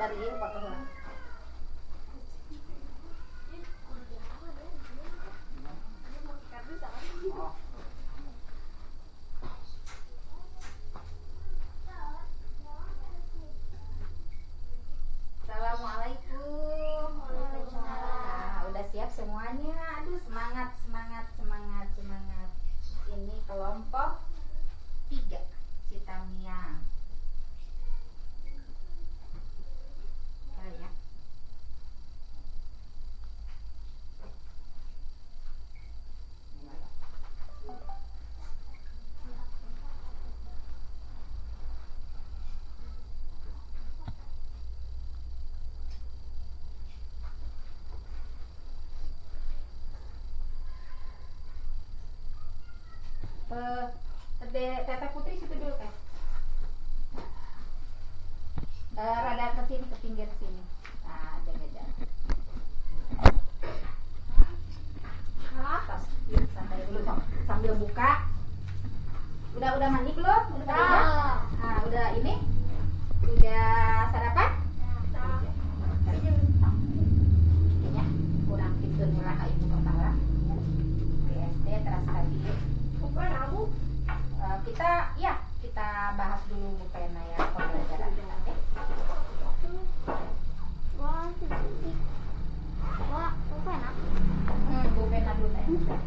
dari ini pakai. Assalamualaikum. Nah, udah siap semuanya. Aduh, semangat. Ini kelompok 3 Citamiang. Ya. Tete Putri situ dulu Teh. Rada ke sini, ke pinggir sini. Nah, jaga jarak. Atas, santai dulu Tom. Sambil buka. Udah mandi belum? Udah. Nah, udah ini? Udah sarapan? Ya, kurang pintu nila ibu kepala. BSD teras tadi. Kita bahas dulu Bu Pena ya pembelajaran nanti. Bu Pena dulu Teh.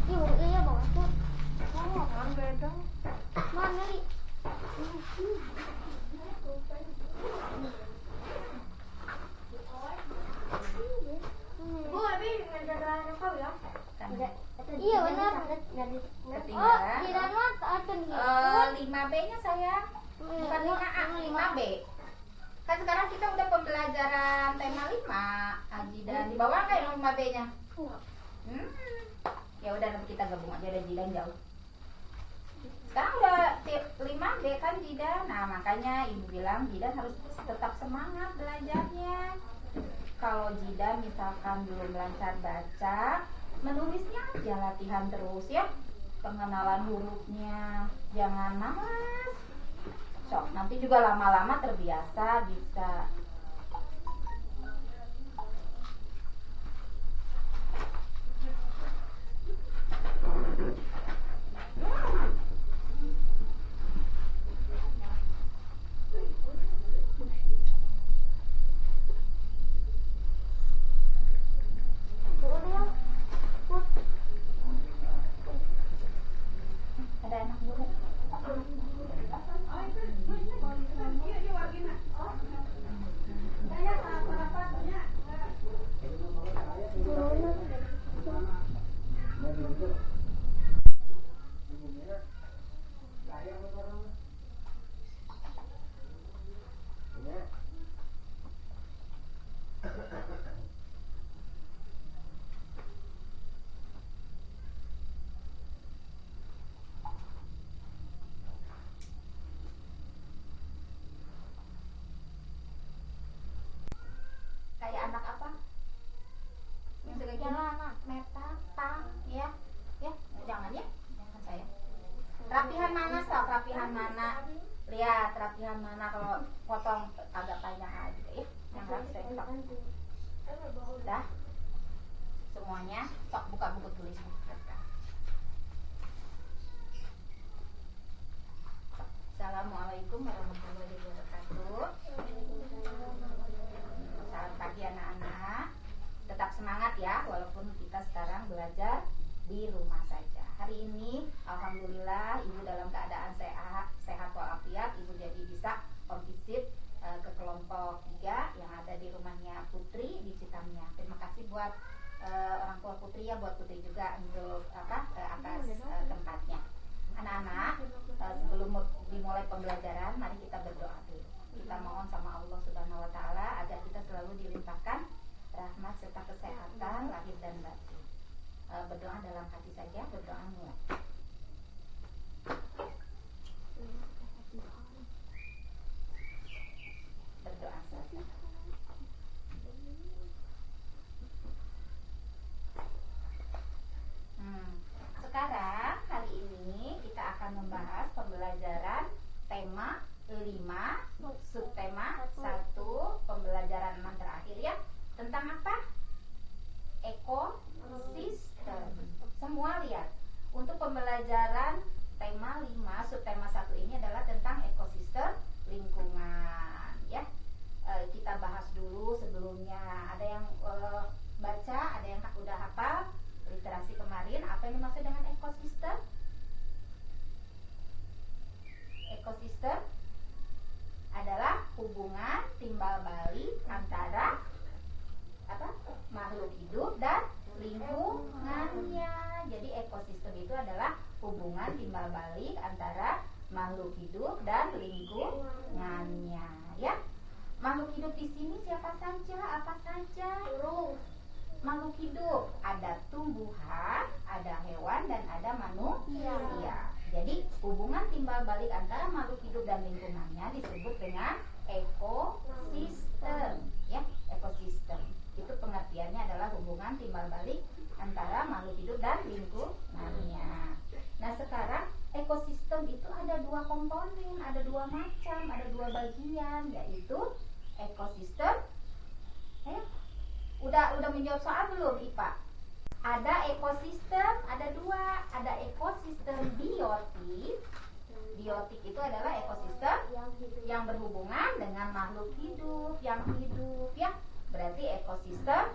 Iya bawa tuh. Kan beda. Mana nih? Bu, abi ngajar kau ya? Iya benar. Ketinggalan. Oh, di dalam ada nih. 5B-nya sayang. Bukan 5A, 5B. Kan sekarang kita udah pembelajaran tema 5, Haji, dan di bawah nggak yang 5B-nya? Ya udah nanti kita gabung aja, dan Jidan jauh. Sekarang udah 5B kan Jidan. Nah, makanya ibu bilang Jidan harus tetap semangat belajarnya. Kalau Jidan misalkan belum lancar baca, menulisnya aja latihan terus ya. Pengenalan hurufnya, jangan malas. Sok, nanti juga lama-lama terbiasa bisa. Ada anak buruk. Kayak anak apa? Yang suka jalan, meta, tang, ya, jangan ya, jangan saya. Rapihan mana sok? Rapihan mana? Lihat rapihan mana kalau potong agak panjang aja ya. Yang rapi saya sok. Udah, semuanya sok buka buku tulisnya. Assalamualaikum warahmatullahi wabarakatuh. Selamat pagi anak-anak. Tetap semangat ya, walaupun kita sekarang belajar di rumah saja. Hari ini alhamdulillah ibu dalam keadaan sehat walafiat. Ibu jadi bisa visit ke kelompok 3 yang ada di rumahnya Putri di Citamiang. Terima kasih buat orang tua Putri ya, buat Putri juga untuk atas tempatnya. Anak-anak, sebelum dimulai pembelajaran, mari kita berdoa dulu. Kita mohon sama Allah Subhanahu wa Ta'ala agar kita selalu dilimpahkan rahmat serta kesehatan lahir dan batin. Berdoa dalam hati saja, berdoa mulai. Berdoa saja. Sekarang hari ini kita akan membahas pembelajaran tema 5, subtema 1, tentang apa? Ekosistem. Semua lihat. Untuk pembelajaran tema 5, subtema 1 ini adalah tentang ekosistem lingkungan, ya. Kita bahas dulu sebelumnya. Ada yang baca, ada yang udah hafal literasi kemarin. Apa yang dimaksud dengan ekosistem? Ekosistem adalah hubungan timbal balik antara makhluk hidup dan lingkungannya. Jadi ekosistem itu adalah hubungan timbal balik antara makhluk hidup dan lingkungannya, ya. Makhluk hidup di sini siapa saja? Apa saja? Makhluk hidup ada tumbuhan, ada hewan, dan ada manusia. Jadi hubungan timbal balik antara makhluk hidup dan lingkungannya disebut dengan ekosistem, ya. Ekosistem itu pengertiannya adalah hubungan timbal balik antara makhluk hidup dan lingkungannya. Nah, sekarang ekosistem itu ada 2 komponen, ada 2 macam, ada 2 bagian, yaitu ekosistem. Udah menjawab soal belum, IPA? Ada ekosistem, ada 2, ada ekosistem biotik. Biotik itu adalah ekosistem yang berhubungan dengan makhluk hidup, yang hidup, ya. Berarti ekosistem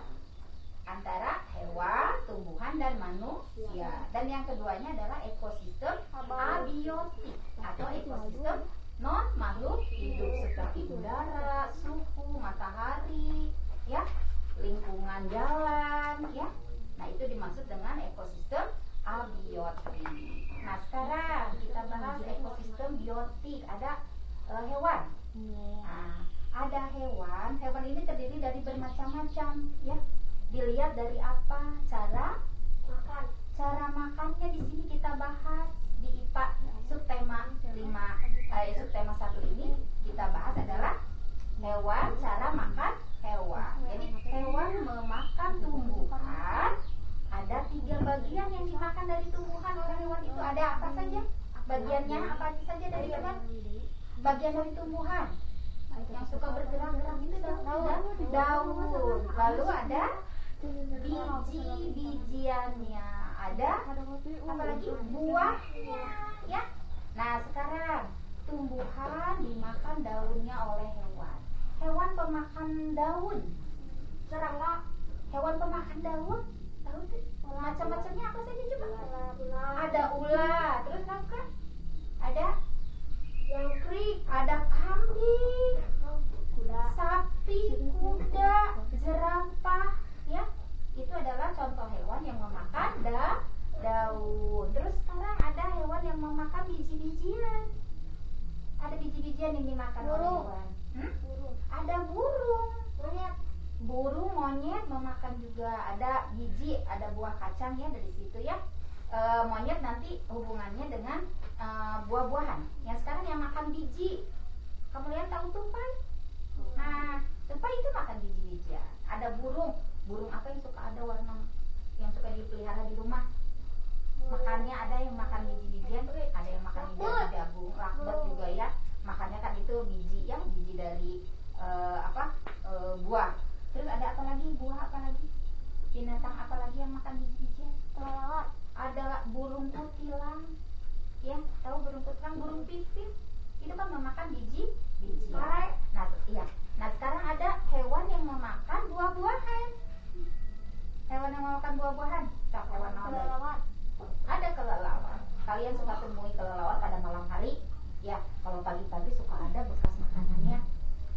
antara hewan, tumbuhan, dan manusia. Dan yang keduanya adalah ekosistem abiotik atau ekosistem non makhluk hidup seperti udara, suhu, matahari, ya, lingkungan jalan, ya. Nah, itu dimaksud dengan ekosistem abiotik. Nah, sekarang kita bahas ekosistem biotik. Ada hewan. Nah, ada hewan. Hewan ini terdiri dari bermacam-macam, ya. Dilihat dari apa? Cara makan. Cara makannya di sini kita bahas di IPA subtema 5, subtema 1 ini kita bahas adalah hewan, cara makan hewan. Jadi hewan memakan tumbuhan. Ada 3 bagian yang dimakan dari tumbuhan oleh hewan itu. Ada apa saja? Bagiannya apa saja dari hewan? Bagian dari tumbuhan yang suka bergerak-gerak itu daun. Lalu ada biji-bijiannya, ada apalagi buahnya, ya. Nah, sekarang tumbuhan dimakan daunnya oleh hewan. Hewan pemakan daun. Serangga. Hewan pemakan daun. Tahu tuh macam-macamnya apa saja coba? Ada ular. Terus apa? Ada jangkrik, ada kambing, sapi, kuda, jerapah, ya. Itu adalah contoh hewan yang memakan daun. Terus sekarang ada hewan yang memakan biji-bijian. Ada biji-bijian yang dimakan oleh hewan. Ada burung, burung, monyet memakan juga. Ada biji, ada buah kacang, ya, dari situ, ya. Monyet nanti hubungannya dengan buah-buahan. Yang sekarang yang makan biji, kamu lihat, tahu tupai? Nah, tupai itu makan biji-bijian. Ada burung apa yang suka ada warna, yang suka dipelihara di rumah. Makannya ada yang makan biji-bijian, ada yang makan jagung, lakbet juga, ya. Makannya kan itu biji, ya, biji dari buah. Terus ada apa lagi? Buah apa lagi? Binatang apa lagi yang makan biji-bijian? Kelelawar. Ada burung kutilang, ya, tahu burung kutilang, burung pipit. Itu kan memakan biji-bijian. Nah, iya. Nah, sekarang ada hewan yang memakan buah-buahan. Hewan yang memakan buah-buahan. Hewan kelelawar. Ada kelelawar. Kalian suka temui kelelawar pada malam hari? Ya, kalau pagi-pagi suka ada bekas makanannya.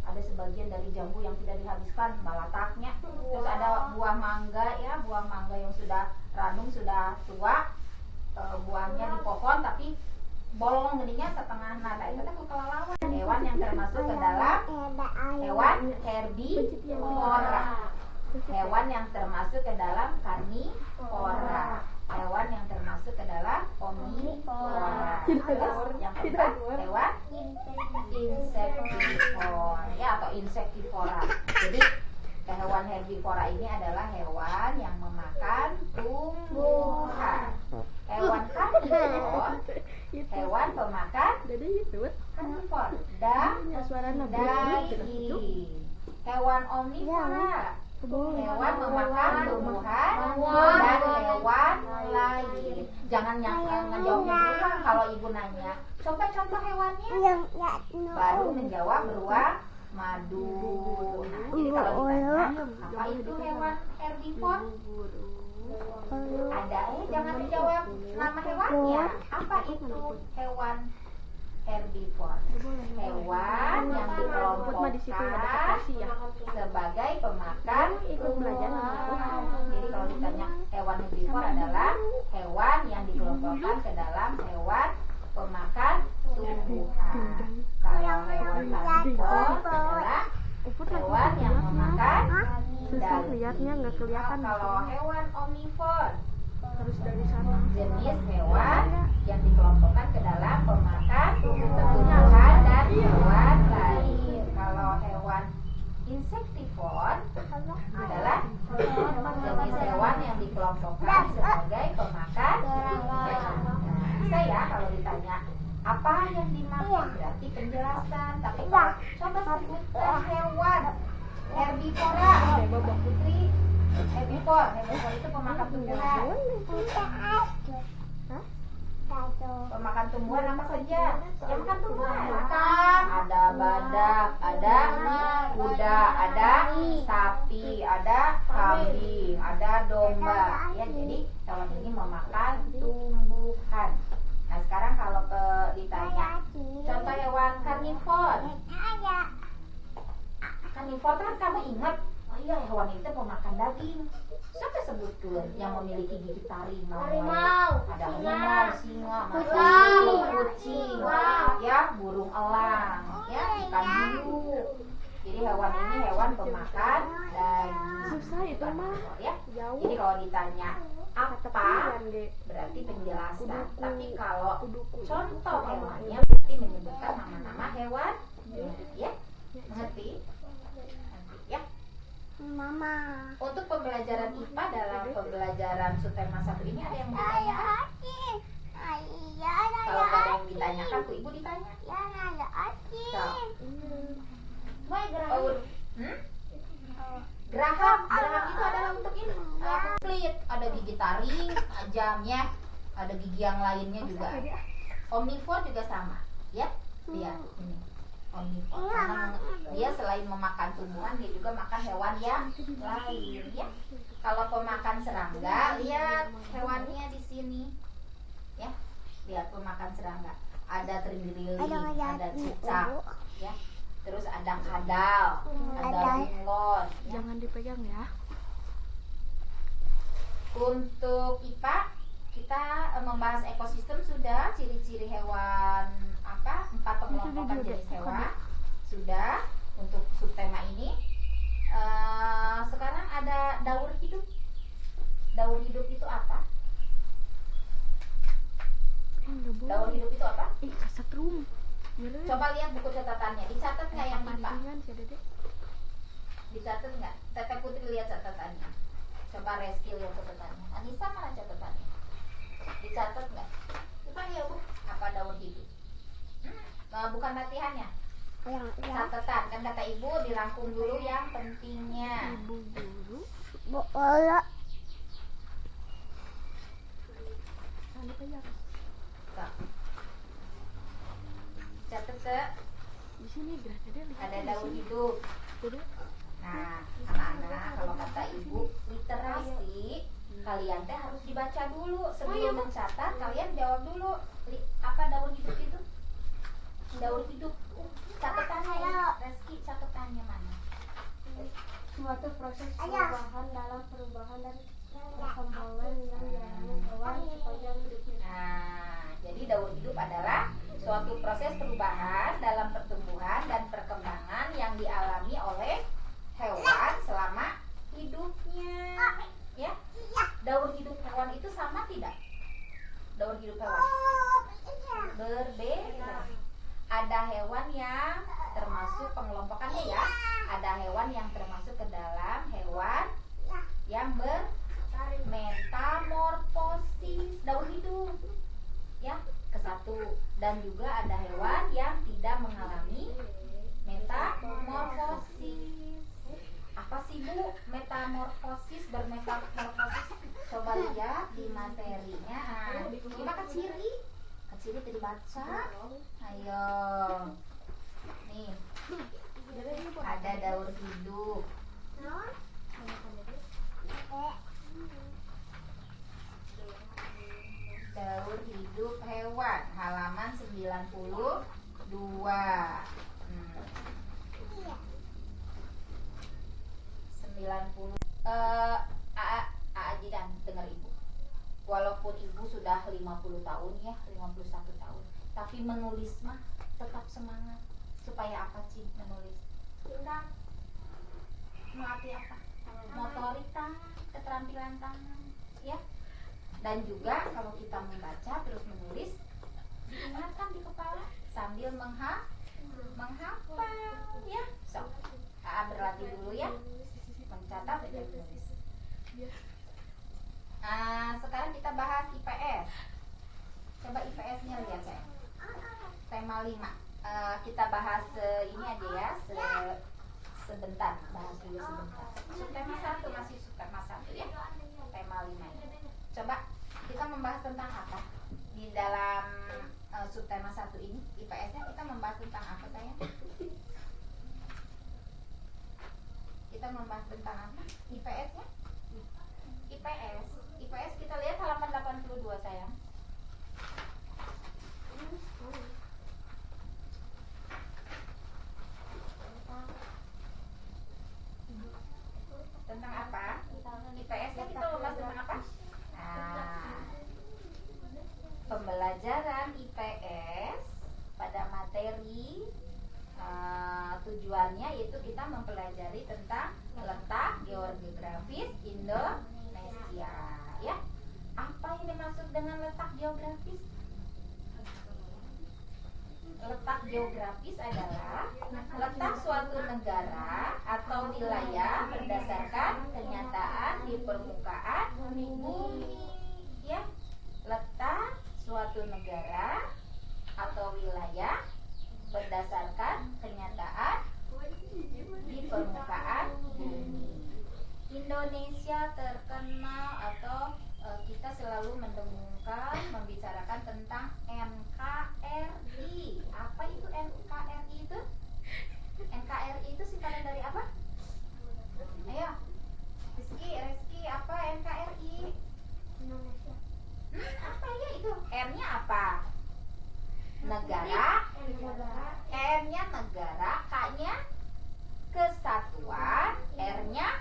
Ada sebagian dari jambu yang tidak dihabiskan, balataknya. Terus ada buah mangga, ya, buah mangga yang sudah ranum, sudah tua. Buahnya di pohon tapi bolong gedenya setengah. Nah, itu kan kelelawar. Hewan yang termasuk ke dalam hewan herbivora. Hewan yang termasuk ke dalam karnivora. Hewan yang termasuk ke dalam omnivora. Terus yang keempat hewan insektivora, ya, atau insektivora. Jadi hewan herbivora ini adalah hewan yang memakan tumbuhan. Hewan karnivor, hewan pemakan karnivor, daging. Hewan omnivora, Hewan memakan tumbuhan dan hewan lain. Jangan ngejawabnya dulu kan kalau ibu nanya. Coba contoh hewannya. Baru menjawab beruang madu. Nah, jadi kalau ditanya apa itu hewan herbivore? Ada jangan dijawab nama hewannya. Apa itu hewan herbivore? Hewan yang dikelompokkan sebagai pemakan tumbuhan. Jadi kalau ditanya hewan herbivore adalah hewan yang dikelompokkan ke dalam hewan pemakan tumbuhan. Kalau hewan herbivore adalah hewan yang memakan lihatnya nggak kelihatan. Kalau hewan omnivore Harus dari sana. jenis hewan yang dikelompokkan ke dalam pemakan tumbuhan dan hewan lain. Kalau hewan insectivore adalah jenis hewan yang dikelompokkan sebagai pemakan serangga. Bisa ya kalau ditanya apa yang dimakan berarti penjelasan. Tapi kalau coba sebutkan hewan herbivora, Putri. Herbivore itu pemakan tumbuhan. Pemakan tumbuhan apa saja? Yang makan tumbuhan. Ada badak, ada kuda, ada sapi, ada kambing, ada domba. Ya, jadi hewan ini memakan tumbuhan. Nah, sekarang kalau ditanya contoh hewan karnivor. Karnivor kan kamu ingat? Oh iya, hewan itu pemakan daging. Siapa sebutkan yang memiliki gigi taring? Ada harimau, singa, kucing, ya, burung elang, ya, ikan hiu. Jadi hewan ini hewan pemakan daging. Susah itu mah. Ya. Jadi kalau ditanya apa, berarti penjelasan. Tapi kalau contoh hewannya berarti menyebutkan nama-nama hewan. Ya, mengerti? Ya. Mama. Untuk pembelajaran IPA dalam pembelajaran Sutema 1 ini ada yang mau ditanyakan? Kalau nggak ada yang ditanyakan, tuh ibu ditanya. Geraham itu adalah untuk ini. Kulit, ada gigi taring, tajamnya, ada gigi yang lainnya juga. Omnivore juga sama, ya. Lihat ini. Omnivore karena dia selain memakan tumbuhan dia juga makan hewan yang lain, ya. Kalau pemakan serangga, lihat hewannya di sini, ya. Lihat pemakan serangga. Ada terenggiling, ada cicak, ya. Terus ada kadal, ada bunglon. Ya. Jangan dipegang ya. Untuk IPA kita membahas ekosistem sudah, ciri-ciri hewan apa? 4 pengelompokan jenis hewan sudah untuk subtema ini. Sekarang ada daur hidup. Daur hidup itu apa? Daur hidup itu apa? Kesetrum. Coba lihat buku catatannya. Dicatat nggak yang IPA? Bandingan sih Dede. Dicatat nggak? Teteh Putri lihat catatannya. Coba Reski lihat catatannya. Anissa mana catatannya? Dicatat nggak? Coba ya Bu. Apa daur hidup? Bukan latihannya. Catatan kan kata ibu dirangkum dulu yang pentingnya. Ibu guru. Bola. Jangan dipegang. Tuh. Catat ke Di sini gerak Dede. ada daur hidup. Dede. Nah, anak-anak kalau kata ibu literasi kalian teh harus dibaca dulu sebelum mencatat. Kalian jawab dulu apa daur hidup itu? Daur hidup catatannya ya. Reski catatannya mana? Suatu proses perubahan dalam perubahan dan perkembangan yang dialami hewan sepanjang hidupnya. Nah, jadi daur hidup adalah suatu proses perubahan dalam pertumbuhan dan perkembangan yang dialami oleh hewan selama hidupnya. Ya, daur hidup hewan itu sama tidak? Daur hidup hewan berbeda. Ada hewan yang termasuk pengelompokannya ya. Ada hewan yang termasuk ke dalam hewan yang bermetamorfosis daur hidup, ya, ke satu. Dan juga ada hewan yang tidak sih Bu? Metamorfosis, bermetamorfosis. Coba lihat di materinya. Ini mah keciri tadi baca. Ayo. Nih. Ada daur hidup. Daur hidup hewan, halaman 92. 90. Aji dan dengar ibu. Walaupun ibu sudah 50 tahun ya, 51 tahun, tapi menulis mah tetap semangat. Supaya apa sih menulis? Melatih apa? Motorik tangan, keterampilan tangan, ya. Dan juga kalau kita membaca terus menulis, diingatkan di kepala sambil menghafal, ya. So, berlatih dulu ya, mencatat dan menulis. Sekarang kita bahas IPS. Coba IPS-nya lihat saya. Tema 5. Kita bahas ini aja ya, sebentar, bahas dulu sebentar. Subtema 1 masih subtema 1 ya. Tema 5 ini. Coba kita membahas tentang apa? Di dalam subtema 1 ini, IPS-nya kita membahas tentang apa sayang? Kita membahas tentang apa? IPS-nya? IPS kita lihat halaman 82 sayang. Tentang apa? IPS-nya kita membahas tentang apa? Pembelajaran IPS pada materi tujuannya yaitu kita mempelajari tentang letak geografis Indonesia, ya. Apa yang dimaksud dengan letak geografis? Letak geografis adalah letak suatu negara atau wilayah berdasarkan kenyataan di permukaan bumi, ya. Letak suatu negara atau wilayah berdasarkan kenyataan di permukaan bumi. Indonesia terkenal atau kita selalu mendengungkan, membicarakan tentang NKRI. Apa itu NKRI itu? NKRI itu singkatan dari apa? Ayo, Rizky, apa NKRI? Indonesia. Apa ya itu? R-nya apa? Negara. N-nya negara, K-nya kesatuan, R-nya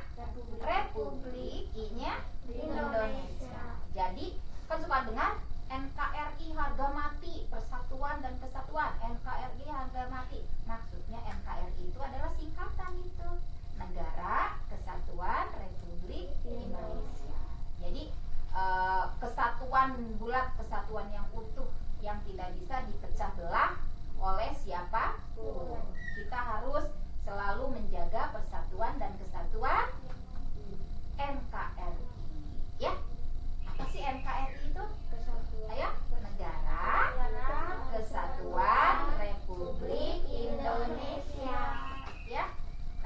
Republik, I-nya Indonesia. Jadi kan suka dengar NKRI harga mati, persatuan dan kesatuan. NKRI harga mati. Maksudnya NKRI itu adalah singkatan itu. Negara Kesatuan Republik Indonesia. Jadi kesatuan bulat, kesatuan yang utuh, yang tidak bisa dipecah belah oleh siapapun. Kita harus selalu menjaga persatuan dan kesatuan NKRI, ya. Apa sih NKRI itu? Ayo, Negara Kesatuan Republik Indonesia, ya.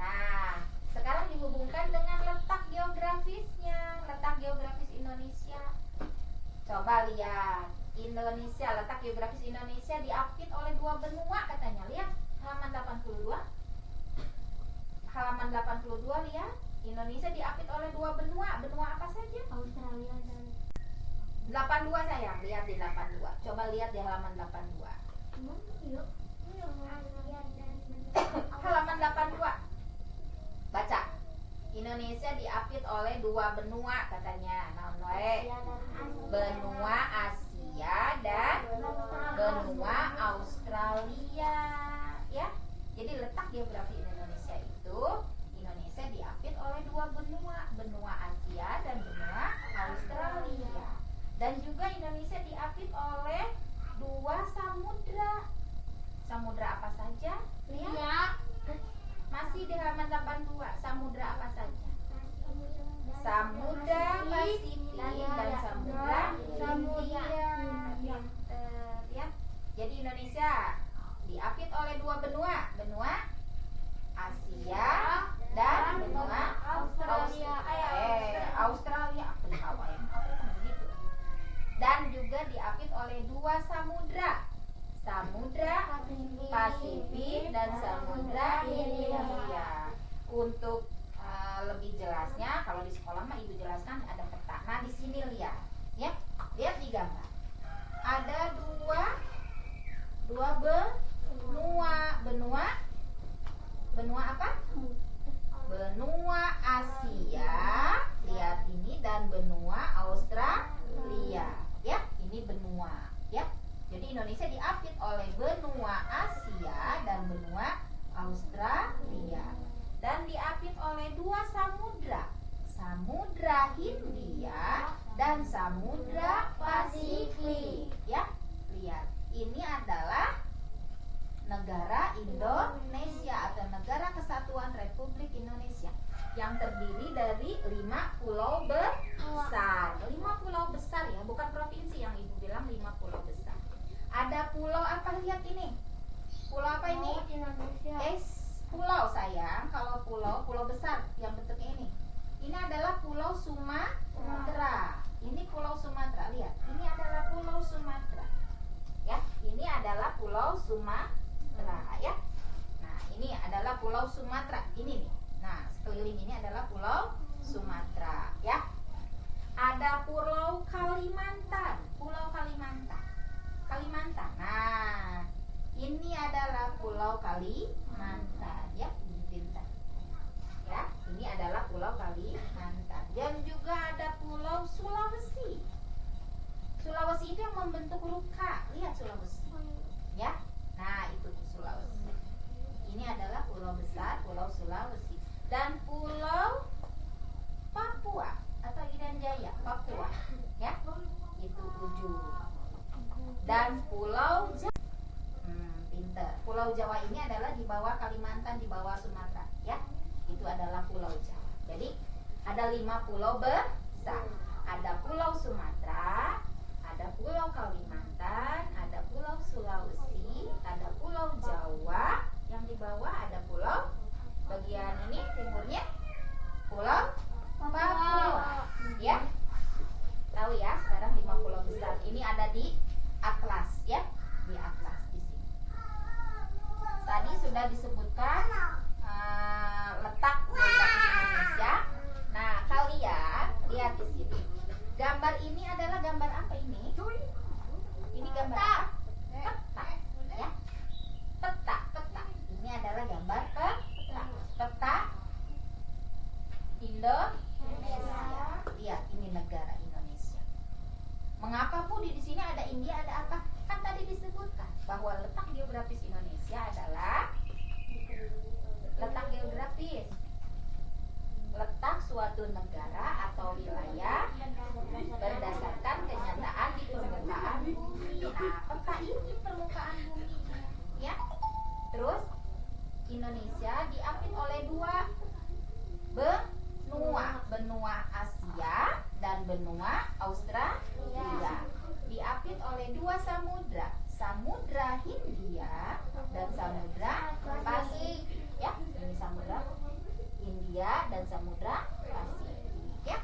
Nah, sekarang dihubungkan dengan letak geografisnya, letak geografis Indonesia. Coba lihat, Indonesia, letak geografis Indonesia diapit oleh 2 benua katanya. Lihat halaman 82. Halaman 82 lihat, Indonesia diapit oleh 2 benua. Benua apa saja? Australia dan 82 sayang, lihat di 82. Coba lihat di halaman 82. Halaman 82. Baca. Indonesia diapit oleh 2 benua katanya. Benua Asia dan benua Australia, ya. Jadi letak geografi Indonesia itu, Indonesia diapit oleh 2 benua, benua Asia dan benua Australia. Dan juga Indonesia diapit oleh 2 samudra. Samudra apa saja? Lihat. Masih di halaman 82. Samudra apa saja? Samudra Pasifik dan Samudra Hindia. Lihat. Jadi Indonesia diapit oleh 2 benua, benua Asia dan benua untuk lebih jelasnya, kalau di sekolah mah ibu jelaskan ada peta. Nah di sini lihat, ya, lihat di gambar. Ada dua benua apa? Benua Asia, lihat ini, dan benua Australia, ya. Ini benua, ya. Jadi Indonesia diapit oleh benua Asia dan benua Australia, dan diapit oleh dua samudra, Samudra Hindia dan Samudra Pasifik, ya. Lihat, ini adalah negara Indonesia atau Negara Kesatuan Republik Indonesia yang terdiri dari 5 pulau besar. 5 pulau besar, ya, bukan provinsi yang ibu bilang 5 pulau besar. Ada pulau apa, lihat ini? Pulau apa ini? Indonesia. Pulau sayang, kalau pulau besar yang bentuknya ini. Ini adalah Pulau Sumatera. Ini Pulau Sumatera, lihat. Ini adalah Pulau Sumatera. Ya, ini adalah Pulau Sumatera, ya. Nah, ini adalah Pulau Sumatera. Ini nih. Nah, sekeliling ini adalah Pulau Sumatera, ya. Ada Pulau Kalimantan. Pulau Kalimantan. Kalimantan. Nah, ini adalah Pulau Kalimantan, ya. Ini pintar. Ya, ini adalah Pulau Kalimantan. Dan juga ada Pulau Sulawesi. Sulawesi itu yang membentuk luka. Lihat Sulawesi, ya. Nah, itu Sulawesi. Ini adalah pulau besar, Pulau Sulawesi. Dan Pulau Papua atau Irian Jaya, Papua, ya. Itu 7. Dan Pulau Jawa. Pinter. Pulau Jawa ini adalah di bawah Kalimantan, di bawah Sumatera, ya. Itu adalah Pulau Jawa. Jadi ada 5 pulau besar. Ada Pulau Sumatera, ada Pulau Kalimantan, ada Pulau Sulawesi, ada Pulau Jawa, yang di bawah ada pulau bagian ini timurnya Pulau Papua, ya. Tahu ya, sekarang 5 pulau besar. Ini ada di atlas, ya. Di atlas di sini. Tadi sudah disebutkan letak geografis Indonesia. Nah, kalian lihat di sini. Gambar ini adalah gambar apa ini? Ini gambar apa? Peta, ya. Peta. Ini adalah gambar peta Indonesia. Lihat, ini negara Indonesia. Mengapa Bu di sini ada India, ada apa? Kan tadi disebutkan bahwa letak geografis Indonesia adalah letak geografis, letak suatu negara atau wilayah berdasarkan kenyataan di permukaan bumi. Nah, peta ini permukaan bumi, ya. Terus Indonesia diapit oleh 2 benua Asia dan benua Australia. Diapit oleh 2 samudra, Samudra Hindia dan Samudra Pasifik, ya. Ini Samudra Hindia dan Samudra Pasifik, ya.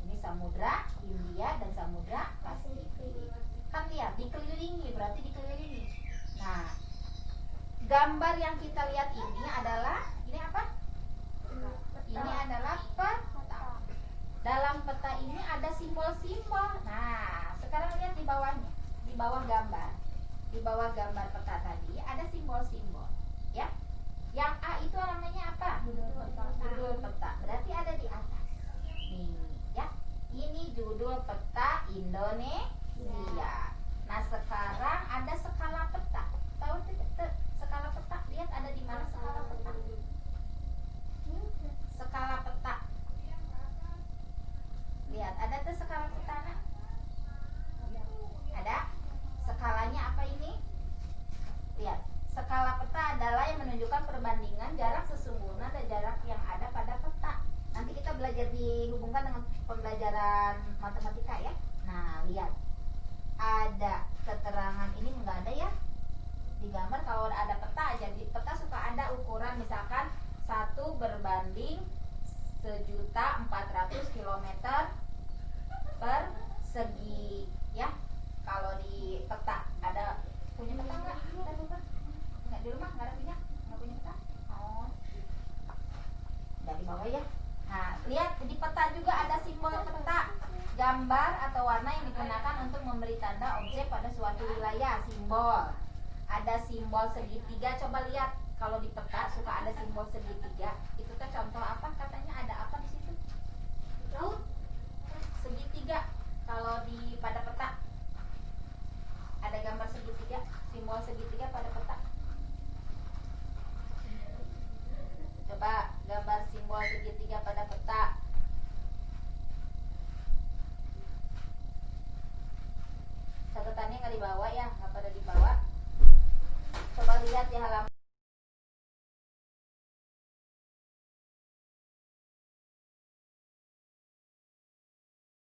Ini Samudra Hindia dan Samudra Pasifik. Kan lihat, dikelilingi, berarti dikelilingi. Nah, gambar yang kita lihat ini adalah, ini apa? Ini adalah peta. Dalam peta ini ada simbol-simbol. Nah, sekarang lihat di bawahnya, di bawah gambar. Di bawah gambar peta tadi ada simbol-simbol, ya. Yang A itu namanya apa? Judul peta. Berarti ada di atas. Nih, ya. Ini judul peta Indonesia. Nah, sekarang ada skala peta. Tahu skala peta? Lihat ada di mana skala peta? Skala peta. Lihat, ada tuh skala peta. Ada? Skalanya apa ini? Lihat, skala peta adalah yang menunjukkan perbandingan jarak sesungguhnya dan jarak yang ada pada peta. Nanti kita belajar dihubungkan dengan pembelajaran matematika, ya. Nah, lihat. Ada keterangan ini enggak ada, ya. Di gambar kalau ada peta aja, di peta suka ada ukuran misalkan 1 berbanding 1.400 km persegi, ya. Kalau di peta ada punya peta enggak? Kita lupa. Enggak di rumah enggak ada punya? Enggak punya peta? Oh. di bawah ya. Nah, lihat di peta juga ada simbol peta, gambar atau warna yang digunakan untuk memberi tanda objek pada suatu wilayah. Simbol, ada simbol segitiga. Coba lihat, kalau di peta suka ada simbol segitiga.